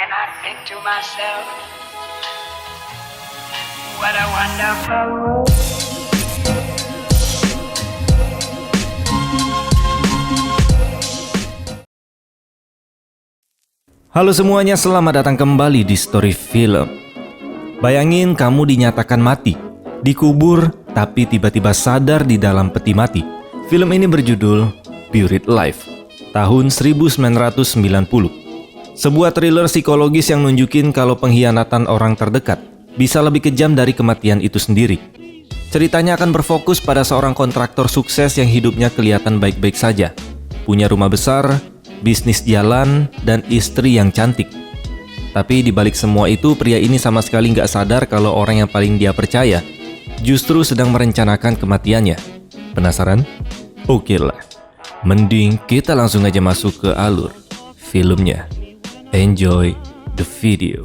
and I think to myself, what a wonderful world. Halo semuanya, selamat datang kembali di Story Film. Bayangin kamu dinyatakan mati, dikubur, tapi tiba-tiba sadar di dalam peti mati. Film ini berjudul Buried Alive, tahun 1990. Sebuah thriller psikologis yang nunjukin kalau pengkhianatan orang terdekat bisa lebih kejam dari kematian itu sendiri. Ceritanya akan berfokus pada seorang kontraktor sukses yang hidupnya kelihatan baik-baik saja. Punya rumah besar, bisnis jalan, dan istri yang cantik. Tapi di balik semua itu, pria ini sama sekali nggak sadar kalau orang yang paling dia percaya justru sedang merencanakan kematiannya. Penasaran? Oke lah, mending kita langsung aja masuk ke alur filmnya. Enjoy the video.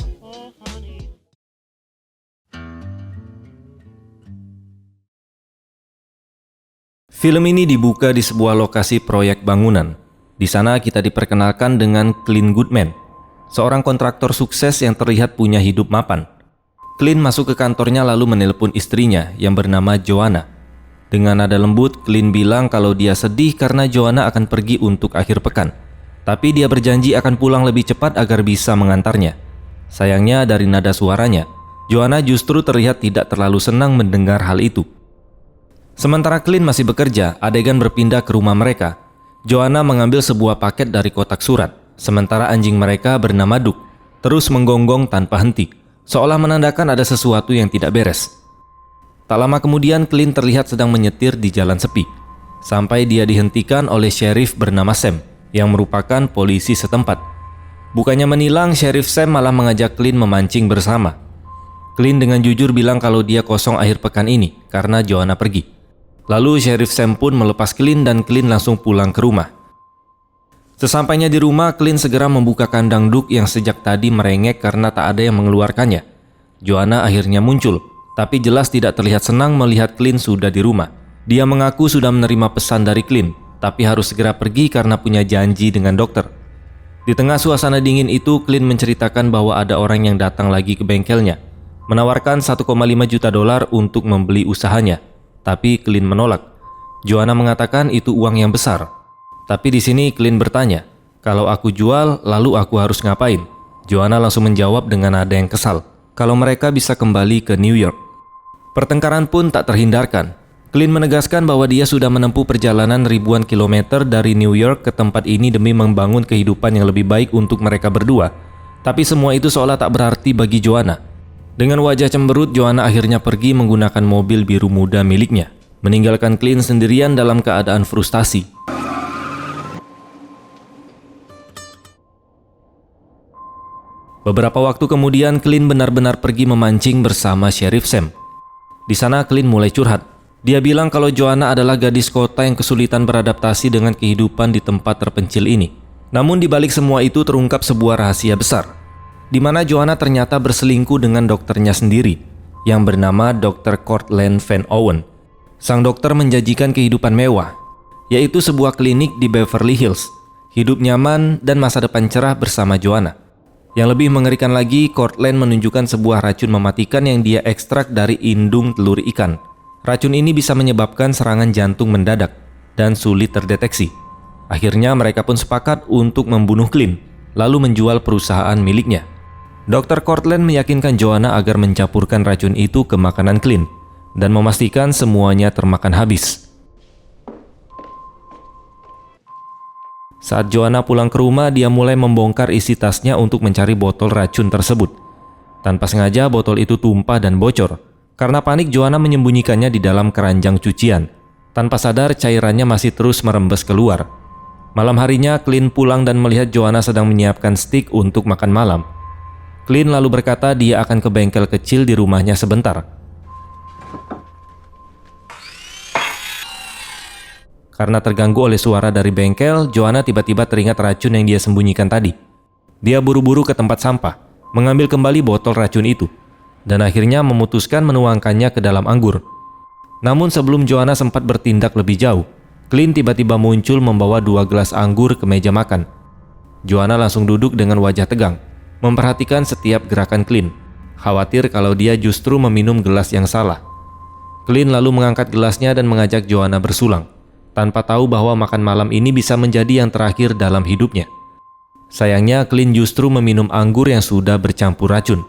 Film ini dibuka di sebuah lokasi proyek bangunan. Di sana kita diperkenalkan dengan Clint Goodman, seorang kontraktor sukses yang terlihat punya hidup mapan. Clint masuk ke kantornya lalu menelpon istrinya yang bernama Joanna. Dengan nada lembut, Clint bilang kalau dia sedih karena Joanna akan pergi untuk akhir pekan. Tapi dia berjanji akan pulang lebih cepat agar bisa mengantarnya. Sayangnya dari nada suaranya, Joanna justru terlihat tidak terlalu senang mendengar hal itu. Sementara Clint masih bekerja, adegan berpindah ke rumah mereka. Joanna mengambil sebuah paket dari kotak surat, sementara anjing mereka bernama Duck terus menggonggong tanpa henti, seolah menandakan ada sesuatu yang tidak beres. Tak lama kemudian Clint terlihat sedang menyetir di jalan sepi, sampai dia dihentikan oleh sheriff bernama Sam, yang merupakan polisi setempat. Bukannya menilang, Sheriff Sam malah mengajak Clint memancing bersama. Clint dengan jujur bilang kalau dia kosong akhir pekan ini karena Joanna pergi. Lalu Sheriff Sam pun melepas Clint dan Clint langsung pulang ke rumah. Sesampainya di rumah, Clint segera membuka kandang Duck yang sejak tadi merengek karena tak ada yang mengeluarkannya. Joanna akhirnya muncul, tapi jelas tidak terlihat senang melihat Clint sudah di rumah. Dia mengaku sudah menerima pesan dari Clint, tapi harus segera pergi karena punya janji dengan dokter. Di tengah suasana dingin itu, Clint menceritakan bahwa ada orang yang datang lagi ke bengkelnya, menawarkan 1,5 juta dolar untuk membeli usahanya. Tapi Clint menolak. Joanna mengatakan itu uang yang besar. Tapi di sini Clint bertanya, kalau aku jual, lalu aku harus ngapain? Joanna langsung menjawab dengan nada yang kesal, kalau mereka bisa kembali ke New York. Pertengkaran pun tak terhindarkan. Clint menegaskan bahwa dia sudah menempuh perjalanan ribuan kilometer dari New York ke tempat ini demi membangun kehidupan yang lebih baik untuk mereka berdua. Tapi semua itu seolah tak berarti bagi Joanna. Dengan wajah cemberut, Joanna akhirnya pergi menggunakan mobil biru muda miliknya, meninggalkan Clint sendirian dalam keadaan frustasi. Beberapa waktu kemudian, Clint benar-benar pergi memancing bersama Sheriff Sam. Di sana Clint mulai curhat. Dia bilang kalau Joanna adalah gadis kota yang kesulitan beradaptasi dengan kehidupan di tempat terpencil ini. Namun di balik semua itu terungkap sebuah rahasia besar, di mana Joanna ternyata berselingkuh dengan dokternya sendiri, yang bernama Dr. Cortland Van Owen. Sang dokter menjanjikan kehidupan mewah, yaitu sebuah klinik di Beverly Hills, hidup nyaman dan masa depan cerah bersama Joanna. Yang lebih mengerikan lagi, Cortland menunjukkan sebuah racun mematikan yang dia ekstrak dari indung telur ikan. Racun ini bisa menyebabkan serangan jantung mendadak dan sulit terdeteksi. Akhirnya mereka pun sepakat untuk membunuh Clint, lalu menjual perusahaan miliknya. Dr. Cortland meyakinkan Joanna agar mencampurkan racun itu ke makanan Clint dan memastikan semuanya termakan habis. Saat Joanna pulang ke rumah, dia mulai membongkar isi tasnya untuk mencari botol racun tersebut. Tanpa sengaja botol itu tumpah dan bocor. Karena panik, Joanna menyembunyikannya di dalam keranjang cucian. Tanpa sadar, cairannya masih terus merembes keluar. Malam harinya, Clint pulang dan melihat Joanna sedang menyiapkan steak untuk makan malam. Clint lalu berkata dia akan ke bengkel kecil di rumahnya sebentar. Karena terganggu oleh suara dari bengkel, Joanna tiba-tiba teringat racun yang dia sembunyikan tadi. Dia buru-buru ke tempat sampah, mengambil kembali botol racun itu, dan akhirnya memutuskan menuangkannya ke dalam anggur. Namun sebelum Joanna sempat bertindak lebih jauh, Clint tiba-tiba muncul membawa 2 gelas anggur ke meja makan. Joanna langsung duduk dengan wajah tegang. memperhatikan setiap gerakan Clint, khawatir kalau dia justru meminum gelas yang salah. Clint lalu mengangkat gelasnya dan mengajak Joanna bersulang, tanpa tahu bahwa makan malam ini bisa menjadi yang terakhir dalam hidupnya. Sayangnya, Clint justru meminum anggur yang sudah bercampur racun.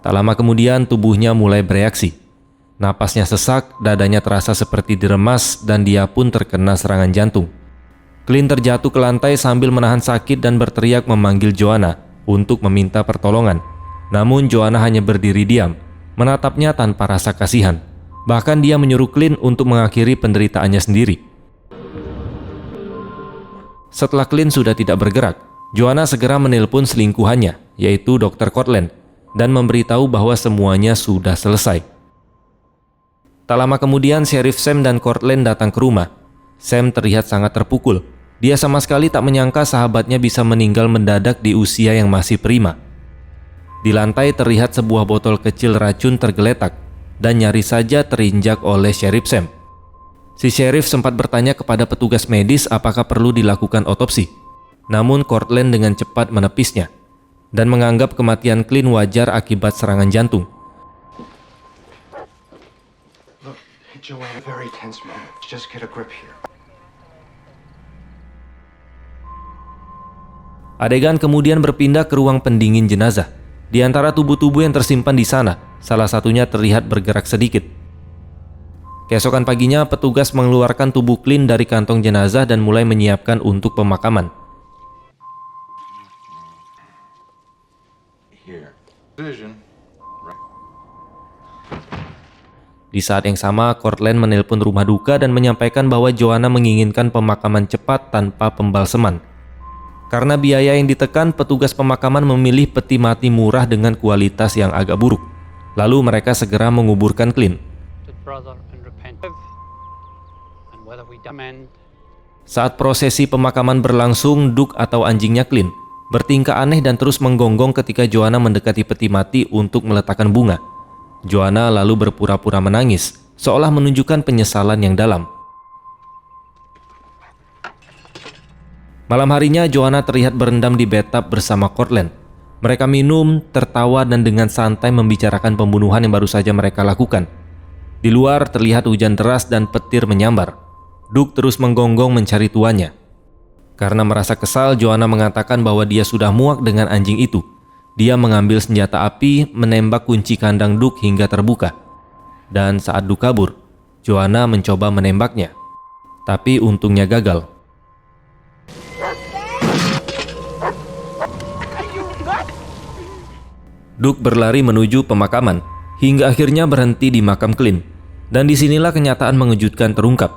Tak lama kemudian tubuhnya mulai bereaksi. Napasnya sesak, dadanya terasa seperti diremas, dan dia pun terkena serangan jantung. Clint terjatuh ke lantai sambil menahan sakit dan berteriak memanggil Joanna untuk meminta pertolongan. Namun Joanna hanya berdiri diam, menatapnya tanpa rasa kasihan. Bahkan dia menyuruh Clint untuk mengakhiri penderitaannya sendiri. Setelah Clint sudah tidak bergerak, Joanna segera menelpon selingkuhannya, yaitu Dr. Cortland, dan memberitahu bahwa semuanya sudah selesai. Tak lama kemudian, Sheriff Sam dan Cortland datang ke rumah. Sam terlihat sangat terpukul. Dia sama sekali tak menyangka sahabatnya bisa meninggal mendadak di usia yang masih prima. Di lantai terlihat sebuah botol kecil racun tergeletak dan nyaris saja terinjak oleh Sheriff Sam. Si Sheriff sempat bertanya kepada petugas medis apakah perlu dilakukan otopsi. Namun Cortland dengan cepat menepisnya dan menganggap kematian Clint wajar akibat serangan jantung. Look, Joanna, very tense moment. Just get a grip here. Adegan kemudian berpindah ke ruang pendingin jenazah. Di antara tubuh-tubuh yang tersimpan di sana, salah satunya terlihat bergerak sedikit. Keesokan paginya, petugas mengeluarkan tubuh Clint dari kantong jenazah dan mulai menyiapkan untuk pemakaman. Di saat yang sama, Cortland menelpon rumah duka dan menyampaikan bahwa Joanna menginginkan pemakaman cepat tanpa pembalseman. Karena biaya yang ditekan, petugas pemakaman memilih peti mati murah dengan kualitas yang agak buruk. Lalu mereka segera menguburkan Clint. Saat prosesi pemakaman berlangsung, Duke atau anjingnya Clint bertingkah aneh dan terus menggonggong ketika Joanna mendekati peti mati untuk meletakkan bunga. Joanna lalu berpura-pura menangis, seolah menunjukkan penyesalan yang dalam. Malam harinya, Joanna terlihat berendam di bathtub bersama Cortland. Mereka minum, tertawa, dan dengan santai membicarakan pembunuhan yang baru saja mereka lakukan. Di luar terlihat hujan deras dan petir menyambar. Duke terus menggonggong mencari tuannya. Karena merasa kesal, Joanna mengatakan bahwa dia sudah muak dengan anjing itu. Dia mengambil senjata api, menembak kunci kandang Duke hingga terbuka. Dan saat Duke kabur, Joanna mencoba menembaknya. Tapi untungnya gagal. Duke berlari menuju pemakaman, hingga akhirnya berhenti di makam Clint. Dan disinilah kenyataan mengejutkan terungkap,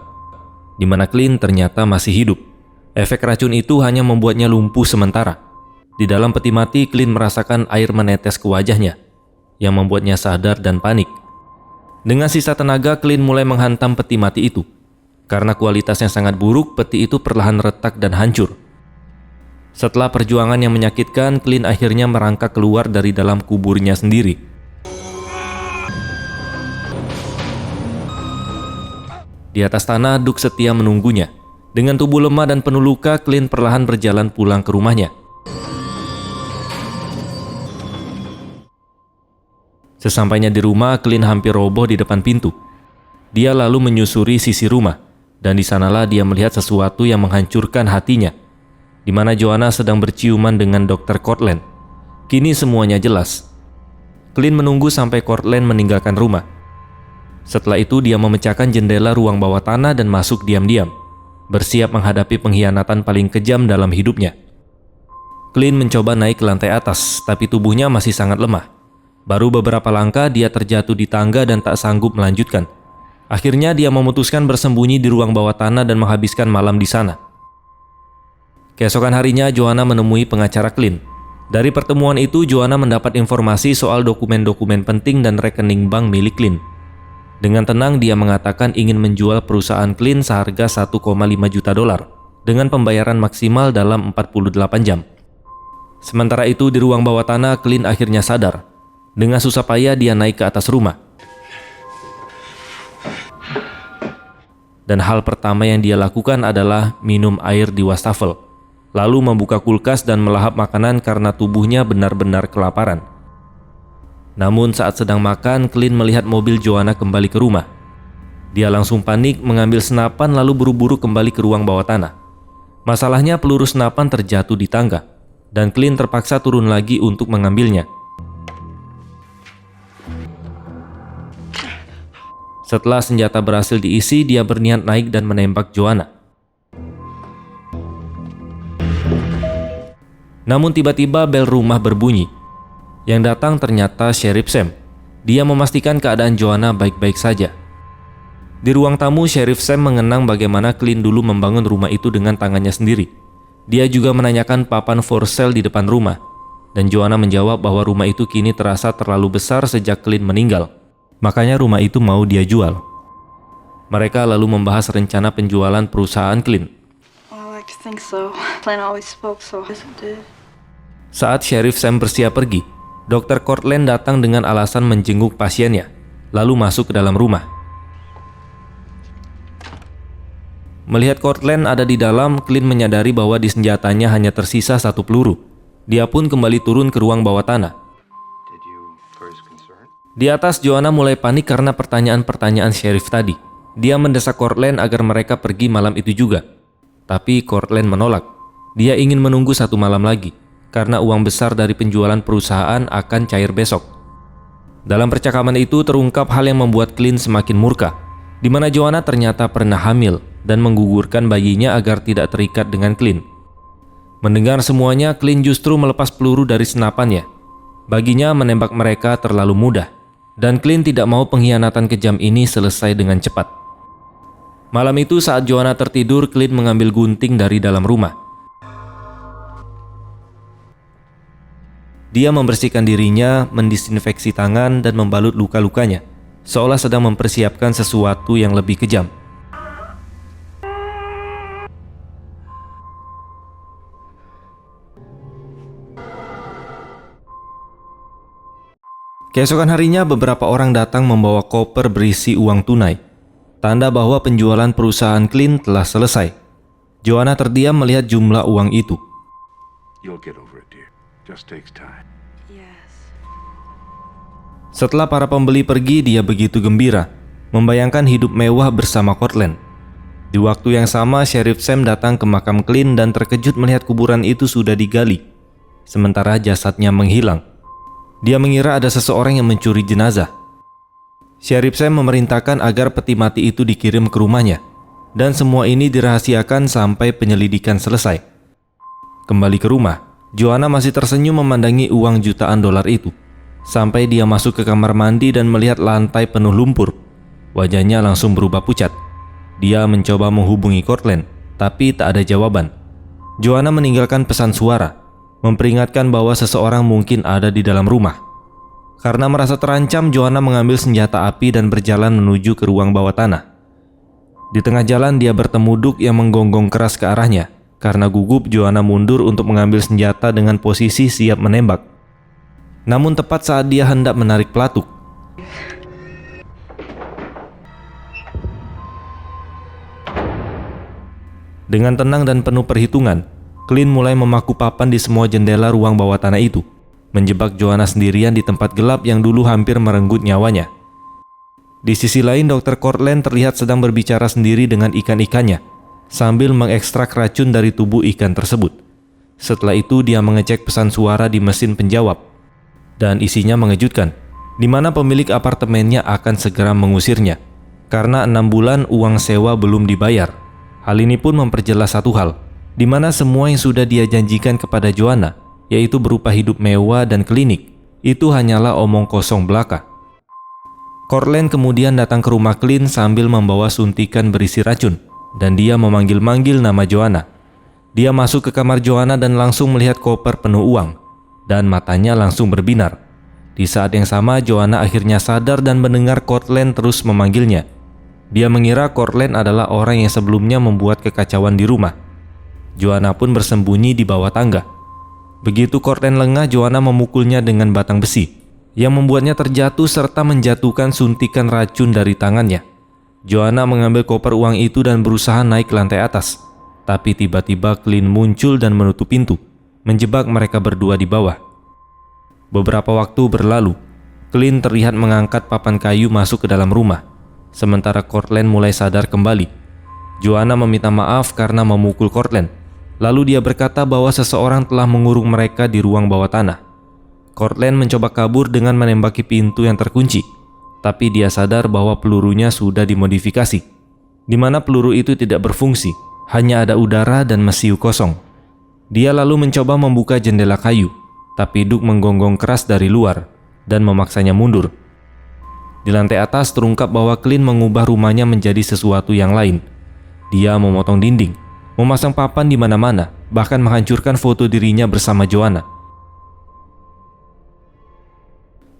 di mana Clint ternyata masih hidup. Efek racun itu hanya membuatnya lumpuh sementara. Di dalam peti mati, Clint merasakan air menetes ke wajahnya, yang membuatnya sadar dan panik. Dengan sisa tenaga, Clint mulai menghantam peti mati itu. Karena kualitasnya sangat buruk, peti itu perlahan retak dan hancur. Setelah perjuangan yang menyakitkan, Clint akhirnya merangkak keluar dari dalam kuburnya sendiri. Di atas tanah, Duke setia menunggunya. Dengan tubuh lemah dan penuh luka, Clint perlahan berjalan pulang ke rumahnya. Sesampainya di rumah, Clint hampir roboh di depan pintu. Dia lalu menyusuri sisi rumah, dan di sanalah dia melihat sesuatu yang menghancurkan hatinya, di mana Joanna sedang berciuman dengan Dr. Cortland. Kini semuanya jelas. Clint menunggu sampai Cortland meninggalkan rumah. Setelah itu dia memecahkan jendela ruang bawah tanah dan masuk diam-diam, bersiap menghadapi pengkhianatan paling kejam dalam hidupnya. Clint mencoba naik ke lantai atas, tapi tubuhnya masih sangat lemah. Baru beberapa langkah dia terjatuh di tangga dan tak sanggup melanjutkan. Akhirnya dia memutuskan bersembunyi di ruang bawah tanah dan menghabiskan malam di sana. Keesokan harinya, Joanna menemui pengacara Clint. Dari pertemuan itu, Joanna mendapat informasi soal dokumen-dokumen penting dan rekening bank milik Clint. Dengan tenang, dia mengatakan ingin menjual perusahaan Clint seharga 1,5 juta dolar dengan pembayaran maksimal dalam 48 jam. Sementara itu, di ruang bawah tanah, Clint akhirnya sadar. Dengan susah payah, dia naik ke atas rumah. Dan hal pertama yang dia lakukan adalah minum air di wastafel. lalu membuka kulkas dan melahap makanan karena tubuhnya benar-benar kelaparan. Namun saat sedang makan, Clint melihat mobil Joanna kembali ke rumah. Dia langsung panik, mengambil senapan lalu buru-buru kembali ke ruang bawah tanah. Masalahnya peluru senapan terjatuh di tangga, dan Clint terpaksa turun lagi untuk mengambilnya. Setelah senjata berhasil diisi, dia berniat naik dan menembak Joanna. Namun tiba-tiba bel rumah berbunyi. Yang datang ternyata Sheriff Sam. Dia memastikan keadaan Joanna baik-baik saja. Di ruang tamu, Sheriff Sam mengenang bagaimana Clint dulu membangun rumah itu dengan tangannya sendiri. Dia juga menanyakan papan for sale di depan rumah, dan Joanna menjawab bahwa rumah itu kini terasa terlalu besar sejak Clint meninggal. Makanya rumah itu mau dia jual. Mereka lalu membahas rencana penjualan perusahaan Clint. Well, I like to think so. Clint always spoke so, isn't it? Saat Sheriff Sam bersiap pergi, Dr. Cortland datang dengan alasan menjenguk pasiennya, lalu masuk ke dalam rumah. Melihat Cortland ada di dalam, Clint menyadari bahwa di senjatanya hanya tersisa 1 peluru. Dia pun kembali turun ke ruang bawah tanah. Di atas, Joanna mulai panik karena pertanyaan-pertanyaan Sheriff tadi. Dia mendesak Cortland agar mereka pergi malam itu juga. Tapi Cortland menolak. Dia ingin menunggu 1 malam lagi, karena uang besar dari penjualan perusahaan akan cair besok. Dalam percakapan itu terungkap hal yang membuat Clint semakin murka, di mana Joanna ternyata pernah hamil dan menggugurkan bayinya agar tidak terikat dengan Clint. Mendengar semuanya, Clint justru melepas peluru dari senapannya. Baginya menembak mereka terlalu mudah, dan Clint tidak mau pengkhianatan kejam ini selesai dengan cepat. Malam itu saat Joanna tertidur, Clint mengambil gunting dari dalam rumah. Dia membersihkan dirinya, mendisinfeksi tangan, dan membalut luka-lukanya, seolah sedang mempersiapkan sesuatu yang lebih kejam. Keesokan harinya, beberapa orang datang membawa koper berisi uang tunai, tanda bahwa penjualan perusahaan Clint telah selesai. Joanna terdiam melihat jumlah uang itu. You'll get over it, dear. Just takes time. Yes. Setelah para pembeli pergi, dia begitu gembira, membayangkan hidup mewah bersama Cortland. Di waktu yang sama, Sheriff Sam datang ke makam Clint dan terkejut melihat kuburan itu sudah digali, sementara jasadnya menghilang. Dia mengira ada seseorang yang mencuri jenazah. Sheriff Sam memerintahkan agar peti mati itu dikirim ke rumahnya, dan semua ini dirahasiakan sampai penyelidikan selesai. Kembali ke rumah, Joanna masih tersenyum memandangi uang jutaan dolar itu, sampai dia masuk ke kamar mandi dan melihat lantai penuh lumpur. Wajahnya langsung berubah pucat. Dia mencoba menghubungi Cortland, tapi tak ada jawaban. Joanna meninggalkan pesan suara, memperingatkan bahwa seseorang mungkin ada di dalam rumah. Karena merasa terancam, Joanna mengambil senjata api dan berjalan menuju ke ruang bawah tanah. Di tengah jalan, dia bertemu Duke yang menggonggong keras ke arahnya. Karena gugup, Joanna mundur untuk mengambil senjata dengan posisi siap menembak. Namun tepat saat dia hendak menarik pelatuk, dengan tenang dan penuh perhitungan, Clint mulai memaku papan di semua jendela ruang bawah tanah itu, menjebak Joanna sendirian di tempat gelap yang dulu hampir merenggut nyawanya. Di sisi lain, Dr. Cortland terlihat sedang berbicara sendiri dengan ikan-ikannya, sambil mengekstrak racun dari tubuh ikan tersebut. Setelah itu, dia mengecek pesan suara di mesin penjawab, dan isinya mengejutkan, di mana pemilik apartemennya akan segera mengusirnya, karena 6 bulan uang sewa belum dibayar. Hal ini pun memperjelas satu hal, di mana semua yang sudah dia janjikan kepada Joanna, yaitu berupa hidup mewah dan klinik, itu hanyalah omong kosong belaka. Cortland kemudian datang ke rumah Clint sambil membawa suntikan berisi racun, dan dia memanggil-manggil nama Joanna. Dia masuk ke kamar Joanna dan langsung melihat koper penuh uang, dan matanya langsung berbinar. Di saat yang sama, Joanna akhirnya sadar dan mendengar Cortland terus memanggilnya. Dia mengira Cortland adalah orang yang sebelumnya membuat kekacauan di rumah. Joanna pun bersembunyi di bawah tangga. Begitu Cortland lengah, Joanna memukulnya dengan batang besi, yang membuatnya terjatuh serta menjatuhkan suntikan racun dari tangannya. Joanna mengambil koper uang itu dan berusaha naik ke lantai atas. Tapi tiba-tiba Clint muncul dan menutup pintu, menjebak mereka berdua di bawah. Beberapa waktu berlalu, Clint terlihat mengangkat papan kayu masuk ke dalam rumah, sementara Courtland mulai sadar kembali. Joanna meminta maaf karena memukul Courtland, lalu dia berkata bahwa seseorang telah mengurung mereka di ruang bawah tanah. Courtland mencoba kabur dengan menembaki pintu yang terkunci, tapi dia sadar bahwa pelurunya sudah dimodifikasi, di mana peluru itu tidak berfungsi, hanya ada udara dan mesiu kosong. Dia lalu mencoba membuka jendela kayu, tapi Duke menggonggong keras dari luar dan memaksanya mundur. Di lantai atas terungkap bahwa Clint mengubah rumahnya menjadi sesuatu yang lain. Dia memotong dinding, memasang papan di mana-mana, bahkan menghancurkan foto dirinya bersama Joanna.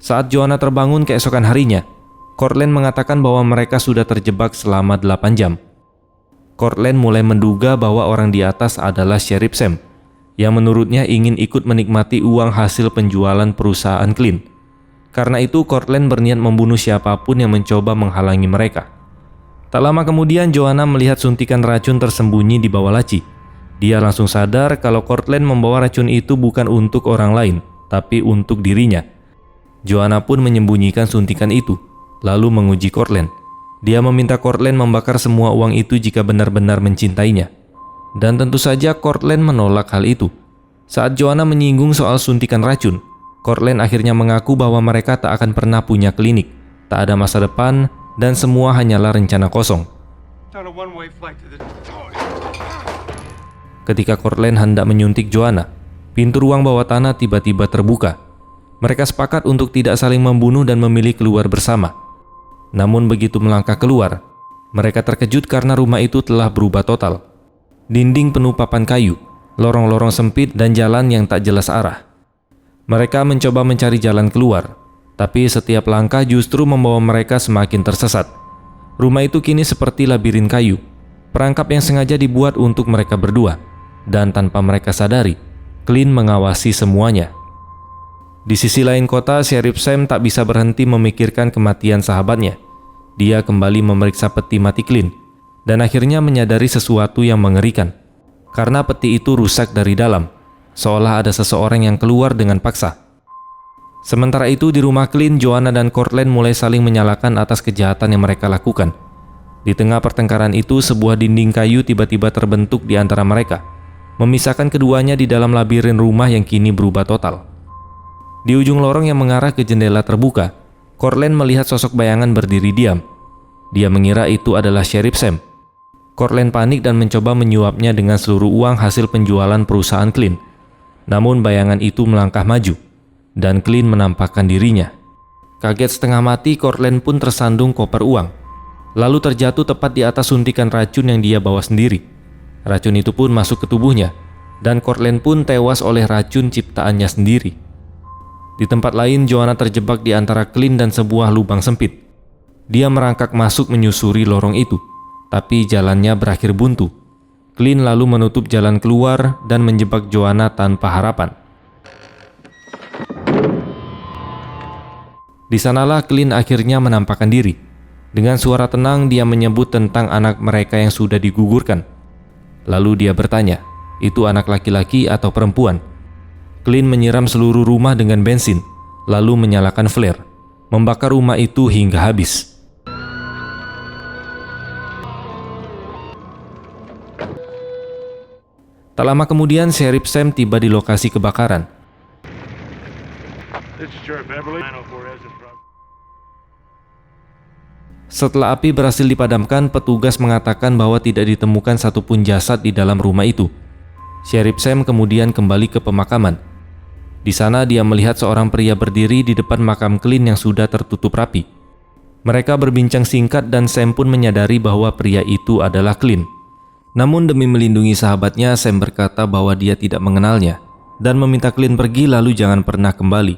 Saat Joanna terbangun keesokan harinya, Courtland mengatakan bahwa mereka sudah terjebak selama 8 jam. Courtland mulai menduga bahwa orang di atas adalah Sheriff Sam, yang menurutnya ingin ikut menikmati uang hasil penjualan perusahaan Clint. Karena itu Courtland berniat membunuh siapapun yang mencoba menghalangi mereka. Tak lama kemudian Joanna melihat suntikan racun tersembunyi di bawah laci. Dia langsung sadar kalau Courtland membawa racun itu bukan untuk orang lain, tapi untuk dirinya. Joanna pun menyembunyikan suntikan itu, lalu menguji Courtland. Dia meminta Courtland membakar semua uang itu jika benar-benar mencintainya. Dan tentu saja Courtland menolak hal itu. Saat Joanna menyinggung soal suntikan racun, Courtland akhirnya mengaku bahwa mereka tak akan pernah punya klinik, tak ada masa depan, dan semua hanyalah rencana kosong. Ketika Courtland hendak menyuntik Joanna, pintu ruang bawah tanah tiba-tiba terbuka. Mereka sepakat untuk tidak saling membunuh dan memilih keluar bersama. Namun begitu melangkah keluar, mereka terkejut karena rumah itu telah berubah total. Dinding penuh papan kayu, lorong-lorong sempit, dan jalan yang tak jelas arah. Mereka mencoba mencari jalan keluar, tapi setiap langkah justru membawa mereka semakin tersesat. Rumah itu kini seperti labirin kayu, perangkap yang sengaja dibuat untuk mereka berdua, dan tanpa mereka sadari, Clint mengawasi semuanya. Di sisi lain kota, Sheriff Sam tak bisa berhenti memikirkan kematian sahabatnya. Dia kembali memeriksa peti mati Clint, dan akhirnya menyadari sesuatu yang mengerikan. Karena peti itu rusak dari dalam, seolah ada seseorang yang keluar dengan paksa. Sementara itu di rumah Clint, Joanna dan Courtland mulai saling menyalahkan atas kejahatan yang mereka lakukan. Di tengah pertengkaran itu, sebuah dinding kayu tiba-tiba terbentuk di antara mereka, memisahkan keduanya di dalam labirin rumah yang kini berubah total. Di ujung lorong yang mengarah ke jendela terbuka, Courtland melihat sosok bayangan berdiri diam. Dia mengira itu adalah Sheriff Sam. Courtland panik dan mencoba menyuapnya dengan seluruh uang hasil penjualan perusahaan Clint. Namun bayangan itu melangkah maju, dan Clint menampakkan dirinya. Kaget setengah mati, Courtland pun tersandung koper uang, lalu terjatuh tepat di atas suntikan racun yang dia bawa sendiri. Racun itu pun masuk ke tubuhnya, dan Courtland pun tewas oleh racun ciptaannya sendiri. Di tempat lain, Joanna terjebak di antara Clint dan sebuah lubang sempit. Dia merangkak masuk menyusuri lorong itu, tapi jalannya berakhir buntu. Clint lalu menutup jalan keluar dan menjebak Joanna tanpa harapan. Di sanalah Clint akhirnya menampakkan diri. Dengan suara tenang dia menyebut tentang anak mereka yang sudah digugurkan. Lalu dia bertanya, itu anak laki-laki atau perempuan? Clint menyiram seluruh rumah dengan bensin, lalu menyalakan flare, membakar rumah itu hingga habis. Tak lama kemudian, Sheriff Sam tiba di lokasi kebakaran. Setelah api berhasil dipadamkan, petugas mengatakan bahwa tidak ditemukan satupun jasad di dalam rumah itu. Sheriff Sam kemudian kembali ke pemakaman. Di sana dia melihat seorang pria berdiri di depan makam Clint yang sudah tertutup rapi. Mereka berbincang singkat dan Sam pun menyadari bahwa pria itu adalah Clint. Namun demi melindungi sahabatnya, Sam berkata bahwa dia tidak mengenalnya dan meminta Clint pergi lalu jangan pernah kembali.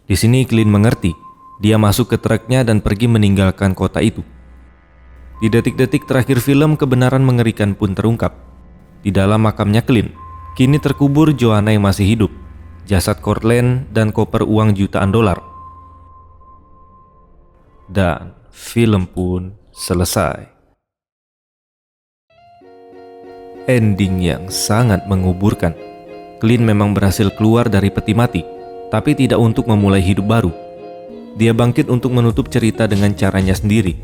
Di sini Clint mengerti. Dia masuk ke truknya dan pergi meninggalkan kota itu. Di detik-detik terakhir film, kebenaran mengerikan pun terungkap. Di dalam makamnya Clint, kini terkubur Joanna yang masih hidup, jasad Courtland, dan koper uang jutaan dolar. Dan film pun selesai. ending yang sangat menguburkan. Clint memang berhasil keluar dari peti mati, tapi tidak untuk memulai hidup baru. Dia bangkit untuk menutup cerita dengan caranya sendiri.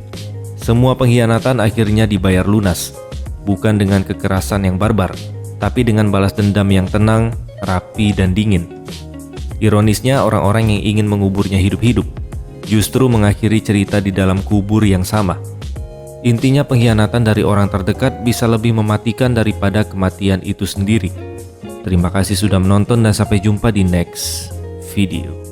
Semua pengkhianatan akhirnya dibayar lunas, bukan dengan kekerasan yang barbar, tapi dengan balas dendam yang tenang, rapi, dan dingin. Ironisnya, orang-orang yang ingin menguburnya hidup-hidup justru mengakhiri cerita di dalam kubur yang sama. Intinya, pengkhianatan dari orang terdekat bisa lebih mematikan daripada kematian itu sendiri. Terima kasih sudah menonton dan sampai jumpa di next video.